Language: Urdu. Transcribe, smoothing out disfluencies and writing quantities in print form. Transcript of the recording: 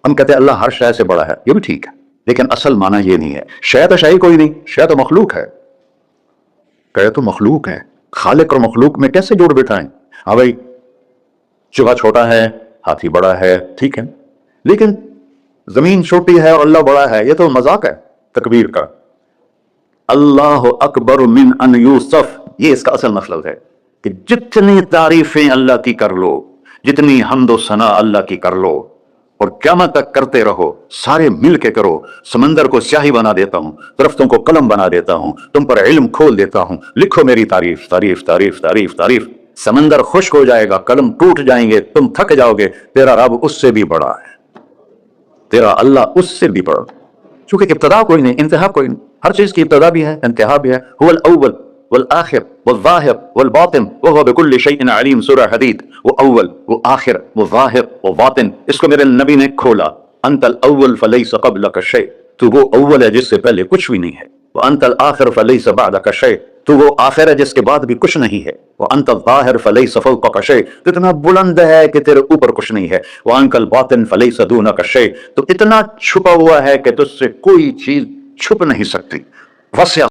ہم کہتے ہیں اللہ ہر شے سے بڑا ہے، یہ بھی ٹھیک ہے، لیکن اصل معنی یہ نہیں ہے۔ شے تو شے کوئی نہیں، شے تو مخلوق ہے، کہ تو مخلوق ہے، خالق اور مخلوق میں کیسے جوڑ بٹھائیں؟ ہاں بھائی چوہا چھوٹا ہے، ہاتھی بڑا ہے، ٹھیک ہے، لیکن زمین چھوٹی ہے اور اللہ بڑا ہے، یہ تو مذاق ہے تکبیر کا۔ اللہ اکبر من ان یوسف، یہ اس کا اصل مطلب ہے کہ جتنی تعریفیں اللہ کی کر لو، جتنی حمد و ثنا اللہ کی کر لو، اور قیامت تک کرتے رہو، سارے مل کے کرو۔ سمندر کو سیاہی بنا دیتا ہوں، درختوں کو قلم بنا دیتا ہوں، تم پر علم کھول دیتا ہوں، لکھو میری تعریف تعریف تعریف تعریف تعریف۔ سمندر خشک ہو جائے گا، قلم ٹوٹ جائیں گے، تم تھک جاؤ گے، تیرا رب اس سے بھی بڑا ہے، تیرا اللہ اس سے بھی بڑا، چونکہ ابتدا کوئی نہیں، انتہا کوئی نہیں، ہر چیز کی ابتدا بھی ہے، انتہا بھی ہے۔ هو الاول والآخر والظاہر والباطن وهو بكل شيء علیم، سورہ حدید۔ وہ اول، وہ آخر، وہ ظاہر، وہ باطن، اس کو میرے نبی نے کھولا۔ انت الاول فلیس قبلک شیء، تو وہ اول ہے جس سے پہلے کچھ بھی نہیں ہے۔ وانت الآخر فلیس بعدک شیء، تو وہ آخر ہے جس کے بعد بھی کچھ نہیں ہے۔ وانت الظاہر فلیس فوقک شیء، تو اتنا بلند ہے کہ تیرے اوپر کچھ نہیں ہے۔ وانت الباطن فلیس دونک شیء، تو اتنا چھپا ہوا ہے کہ تجھ سے کوئی چیز چھپ نہیں سکتی۔ وسع